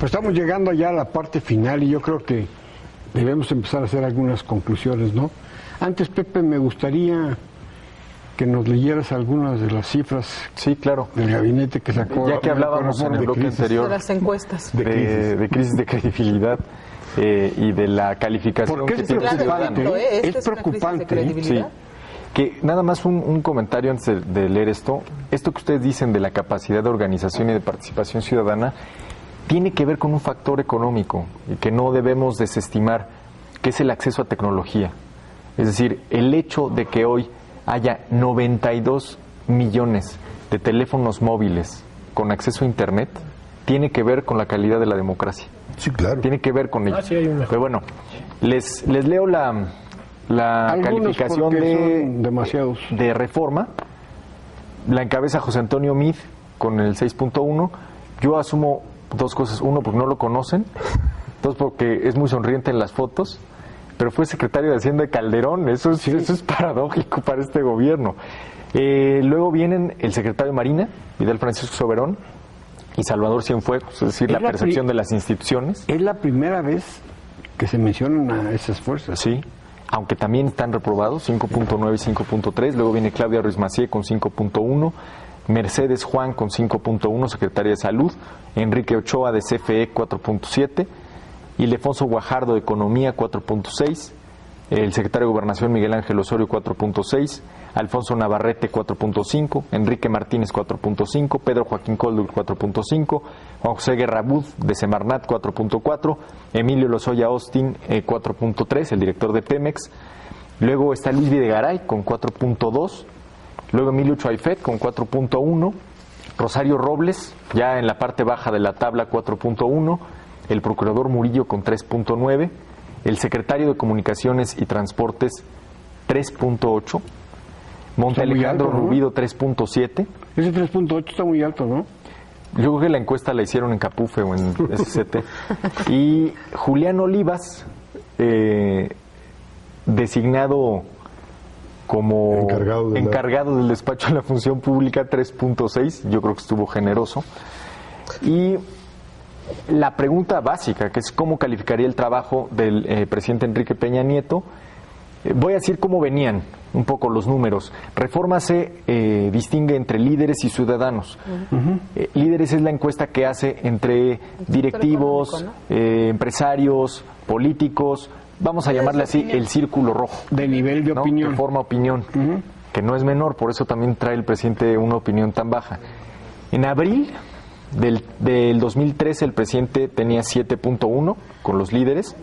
Pues estamos llegando ya a la parte final y yo creo que debemos empezar a hacer algunas conclusiones, ¿no? Antes, Pepe, me gustaría que nos leyeras algunas de las cifras, sí, claro, del gabinete que sacó. Ya que hablábamos en el bloque anterior de las encuestas, de crisis de credibilidad y de la calificación. Porque que es tiene preocupante, es preocupante. Sí. Que nada más un comentario antes de leer esto. Esto que ustedes dicen de la capacidad de organización y de participación ciudadana tiene que ver con un factor económico y que no debemos desestimar, que es el acceso a tecnología. Es decir, el hecho de que hoy haya 92 millones de teléfonos móviles con acceso a Internet tiene que ver con la calidad de la democracia. Sí, claro. Tiene que ver con ello. Sí, hay una. Pero bueno, les leo la calificación de Reforma. La encabeza José Antonio Meade con el 6.1. Yo asumo dos cosas. Uno, porque no lo conocen. Dos, porque es muy sonriente en las fotos. Pero fue secretario de Hacienda de Calderón. Eso es paradójico para este gobierno. Luego vienen el secretario de Marina, Vidal Francisco Soberón, y Salvador Cienfuegos, es decir, la percepción de las instituciones. Es la primera vez que se mencionan a esas fuerzas. Sí, aunque también están reprobados, 5.9 y 5.3. Luego viene Claudia Ruiz Massieu con 5.1, Mercedes Juan con 5.1, secretaria de Salud, Enrique Ochoa de CFE 4.7, Ildefonso Guajardo de Economía 4.6, el secretario de Gobernación Miguel Ángel Osorio 4.6, Alfonso Navarrete 4.5, Enrique Martínez 4.5, Pedro Joaquín Coldul 4.5, Juan José Guerrabud de Semarnat 4.4, Emilio Lozoya Austin 4.3, el director de Pemex. Luego está Luis Videgaray con 4.2, luego Emilio Chuaifet con 4.1, Rosario Robles ya en la parte baja de la tabla 4.1, el procurador Murillo con 3.9, el secretario de Comunicaciones y Transportes 3.8, Monte Alejandro Rubido 3.7. Ese 3.8 está muy alto, ¿no? Yo creo que la encuesta la hicieron en Capufe o en SCT. Y Julián Olivas, designado como encargado del despacho de la función pública 3.6, yo creo que estuvo generoso. Y la pregunta básica, que es cómo calificaría el trabajo del presidente Enrique Peña Nieto, voy a decir cómo venían un poco los números. Reforma se distingue entre líderes y ciudadanos. Líderes es la encuesta que hace entre directivos, empresarios, políticos, vamos a llamarle así el círculo rojo. De nivel de opinión. Que forma opinión, que no es menor, por eso también trae el presidente una opinión tan baja. En abril del 2013 el presidente tenía 7.1 con los líderes.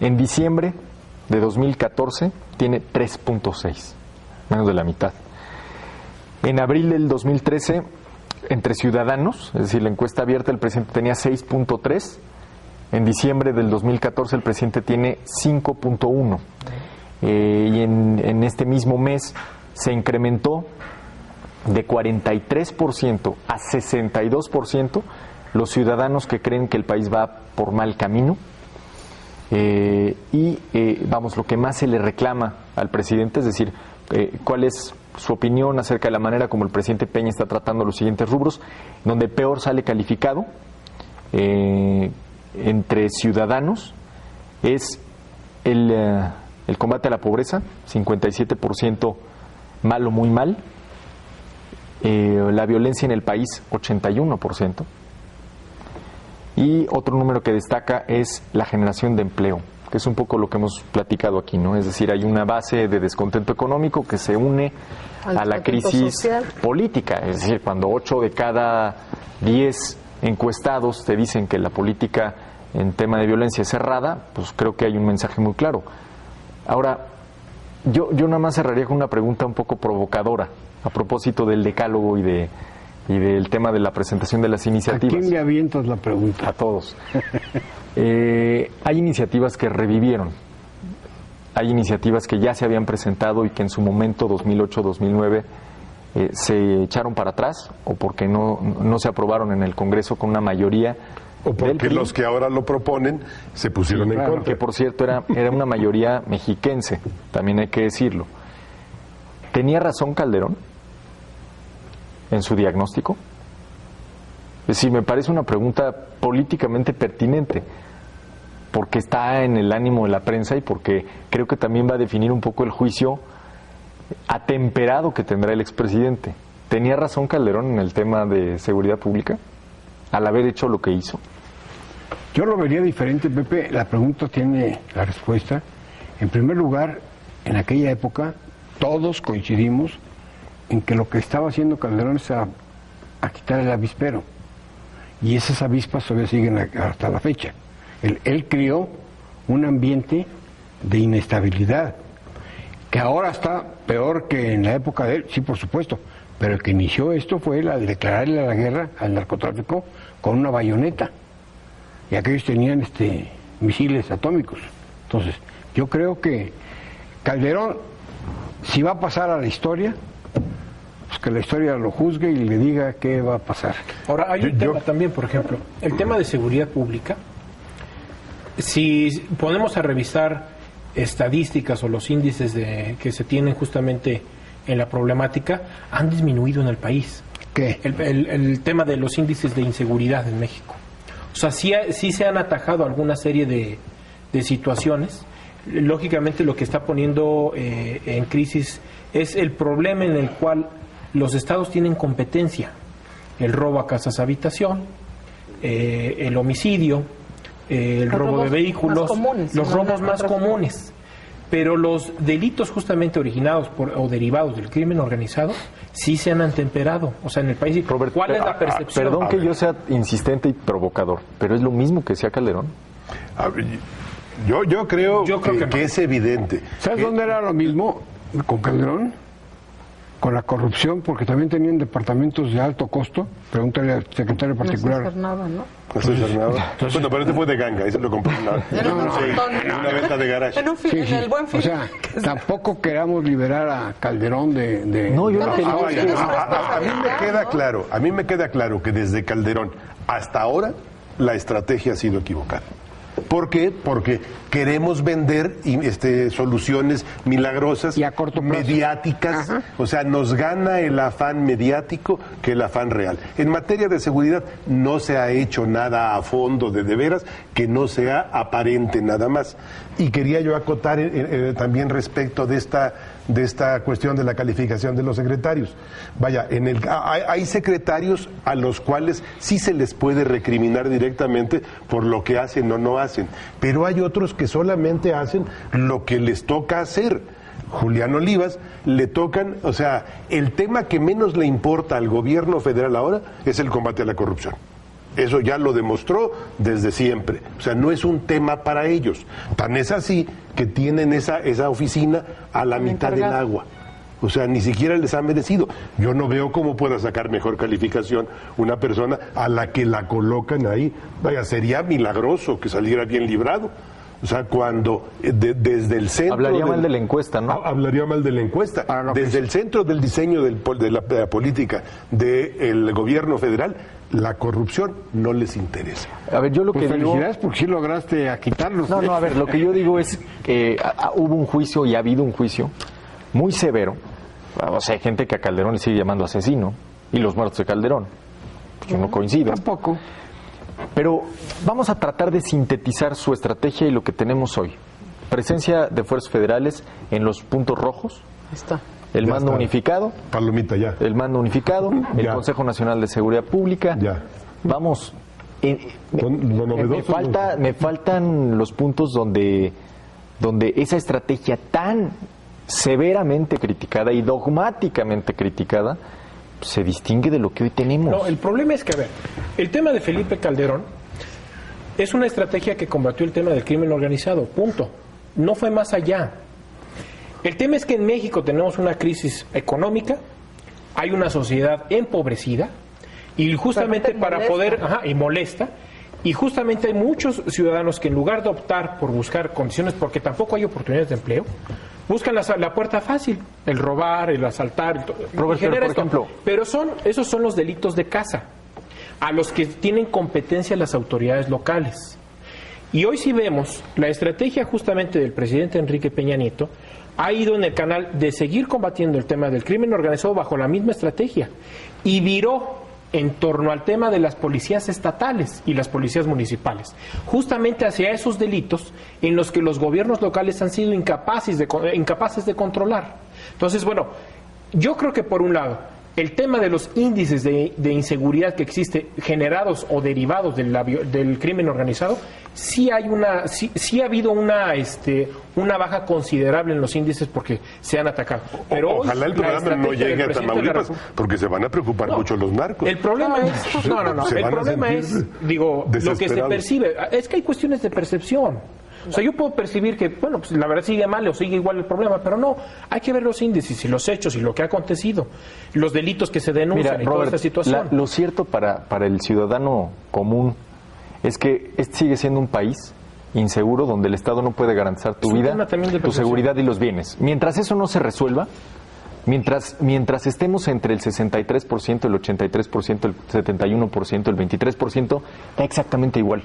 En diciembre de 2014 tiene 3.6, menos de la mitad. En abril del 2013, entre ciudadanos, es decir, la encuesta abierta, el presidente tenía 6.3. En diciembre del 2014 el presidente tiene 5.1. Y en este mismo mes se incrementó de 43% a 62% los ciudadanos que creen que el país va por mal camino. Vamos, lo que más se le reclama al presidente, es decir, cuál es su opinión acerca de la manera como el presidente Peña está tratando los siguientes rubros, donde peor sale calificado entre ciudadanos es el combate a la pobreza, 57% mal o muy mal, la violencia en el país, 81%. Y otro número que destaca es la generación de empleo, que es un poco lo que hemos platicado aquí, ¿no? Es decir, hay una base de descontento económico que se une a la crisis política. Es decir, cuando 8 de cada 10 encuestados te dicen que la política en tema de violencia es cerrada, pues creo que hay un mensaje muy claro. Ahora, yo nada más cerraría con una pregunta un poco provocadora a propósito del decálogo y del tema de la presentación de las iniciativas. ¿A quién le avientas la pregunta? A todos. Hay iniciativas que revivieron, hay iniciativas que ya se habían presentado y que en su momento, 2008-2009, se echaron para atrás o porque no se aprobaron en el Congreso con una mayoría. O porque los que ahora lo proponen se pusieron en contra. Que por cierto era una mayoría mexiquense, también hay que decirlo. ¿Tenía razón Calderón en su diagnóstico? Sí, me parece una pregunta políticamente pertinente, porque está en el ánimo de la prensa y porque creo que también va a definir un poco el juicio atemperado que tendrá el expresidente. ¿Tenía razón Calderón en el tema de seguridad pública al haber hecho lo que hizo? Yo lo vería diferente, Pepe. La pregunta tiene la respuesta. En primer lugar, en aquella época, todos coincidimos en que lo que estaba haciendo Calderón es a quitar el avispero. Y esas avispas todavía siguen hasta la fecha. Él creó un ambiente de inestabilidad, que ahora está peor que en la época de él, sí, por supuesto. Pero el que inició esto fue el declararle la guerra al narcotráfico con una bayoneta. Y aquellos tenían misiles atómicos. Entonces, yo creo que Calderón, si va a pasar a la historia, pues que la historia lo juzgue y le diga qué va a pasar. Ahora, hay un tema también, por ejemplo, el tema de seguridad pública. Si ponemos a revisar estadísticas o los índices que se tienen justamente en la problemática, han disminuido en el país. ¿Qué? El tema de los índices de inseguridad en México. O sea, sí se han atajado alguna serie de situaciones. Lógicamente lo que está poniendo en crisis es el problema en el cual los estados tienen competencia. El robo a casas habitación, el homicidio, el robo de vehículos, los robos más comunes. Pero los delitos justamente originados o derivados del crimen organizado sí se han atemperado. O sea, en el país, Robert, ¿cuál es la percepción? Perdón que yo sea insistente y provocador, pero es lo mismo que decía Calderón. Yo creo que que es evidente. ¿Sabes dónde era lo mismo con Calderón? Con la corrupción, porque también tenían departamentos de alto costo. Pregúntale al secretario particular. No se nada, ¿no? No se hace nada. Bueno, pero este fue de ganga, ese lo compró en una venta de garage. En el Buen Fin. O sea, tampoco queramos liberar a Calderón de No, yo no, lo que digo no, es que... A mí me queda claro que desde Calderón hasta ahora la estrategia ha sido equivocada. ¿Por qué? Porque queremos vender soluciones milagrosas y a corto plazo, mediáticas. Ajá. O sea, nos gana el afán mediático que el afán real. En materia de seguridad no se ha hecho nada a fondo de veras que no sea aparente nada más. Y quería yo acotar también respecto de esta cuestión de la calificación de los secretarios. Vaya, hay secretarios a los cuales sí se les puede recriminar directamente por lo que hacen o no hacen, pero hay otros que solamente hacen lo que les toca hacer. Julián Olivas le tocan, o sea, el tema que menos le importa al gobierno federal ahora es el combate a la corrupción. Eso ya lo demostró desde siempre. O sea, no es un tema para ellos. Tan es así que tienen esa oficina a la mitad del agua. O sea, ni siquiera les ha merecido. Yo no veo cómo pueda sacar mejor calificación una persona a la que la colocan ahí. Vaya, sería milagroso que saliera bien librado. O sea, cuando desde el centro... Hablaría mal de la encuesta, ¿no? Hablaría mal de la encuesta. Desde el centro del diseño de la política del gobierno federal, la corrupción no les interesa. A ver, yo lo que digo... Felicidades porque sí lograste a quitarlos. No, a ver, lo que yo digo es que hubo un juicio y ha habido un juicio muy severo. O sea, hay gente que a Calderón le sigue llamando asesino y los muertos de Calderón. Yo no coincido. Tampoco. Pero vamos a tratar de sintetizar su estrategia y lo que tenemos hoy. Presencia de fuerzas federales en los puntos rojos. Ahí está. El Ya mando está. unificado. Palomita ya. El mando unificado. El Ya. Consejo Nacional de Seguridad Pública. Ya. Vamos. Lo novedoso, Me faltan los puntos donde esa estrategia tan severamente criticada y dogmáticamente criticada se distingue de lo que hoy tenemos. No, el problema es que, a ver, el tema de Felipe Calderón es una estrategia que combatió el tema del crimen organizado, punto. No fue más allá. El tema es que en México tenemos una crisis económica, hay una sociedad empobrecida, y justamente para poder... y molesta, y justamente hay muchos ciudadanos que en lugar de optar por buscar condiciones, porque tampoco hay oportunidades de empleo, buscan la puerta fácil, el robar, el asaltar, Robert, genera por esto. ejemplo. Pero esos son los delitos de casa, a los que tienen competencia las autoridades locales. Y hoy sí vemos la estrategia justamente del presidente Enrique Peña Nieto ha ido en el canal de seguir combatiendo el tema del crimen organizado bajo la misma estrategia. Y viró en torno al tema de las policías estatales y las policías municipales, justamente hacia esos delitos en los que los gobiernos locales han sido incapaces de controlar. Entonces, bueno, yo creo que por un lado, el tema de los índices de inseguridad que existe generados o derivados del crimen organizado, sí ha habido una baja considerable en los índices porque se han atacado. Pero ojalá el programa no llegue a Tamaulipas porque se van a preocupar mucho los narcos. El problema es el problema es lo que se percibe, es que hay cuestiones de percepción. O sea, yo puedo percibir que, bueno, pues la verdad sigue mal o sigue igual el problema, pero no, hay que ver los índices y los hechos y lo que ha acontecido, los delitos que se denuncian. Mira, y Robert, toda esta situación. Lo cierto para el ciudadano común es que este sigue siendo un país inseguro donde el Estado no puede garantizar tu vida, tu seguridad y los bienes. Mientras eso no se resuelva, mientras estemos entre el 63%, el 83%, el 71%, el 23%, da exactamente igual.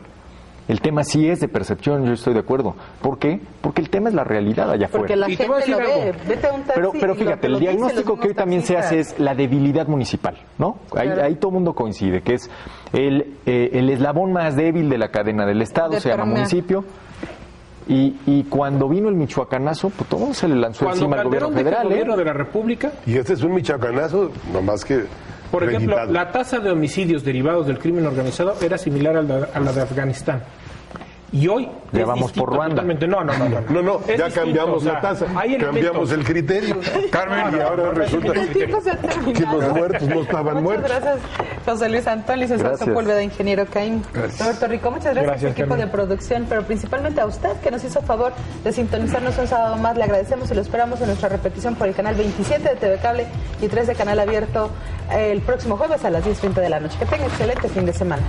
El tema sí es de percepción, yo estoy de acuerdo. ¿Por qué? Porque el tema es la realidad allá afuera. Porque la gente lo ve. Vete a un taxi pero fíjate, el diagnóstico que hoy también se hace es la debilidad municipal, ¿no? Claro. Ahí todo el mundo coincide, que es el eslabón más débil de la cadena del Estado, se llama municipio. Y cuando vino el michoacanazo, pues todo se le lanzó encima al gobierno federal. El gobierno de la República. Y este es un michoacanazo, nomás que... Por ejemplo, reeditado. la tasa de homicidios derivados del crimen organizado era similar a la de Afganistán. Y hoy ya vamos por Ruanda. No, ya cambiamos la tasa, cambiamos el criterio. Carmen, y ahora resulta que los muertos no estaban muertos. Muchas gracias, José Luis Antón, licenciado Sepúlveda, ingeniero Caín. Roberto Rico, muchas gracias a su equipo de producción, pero principalmente a usted que nos hizo favor de sintonizarnos un sábado más. Le agradecemos y lo esperamos en nuestra repetición por el canal 27 de TV Cable y 3 de Canal Abierto el próximo jueves a las 10:30 de la noche. Que tenga excelente fin de semana.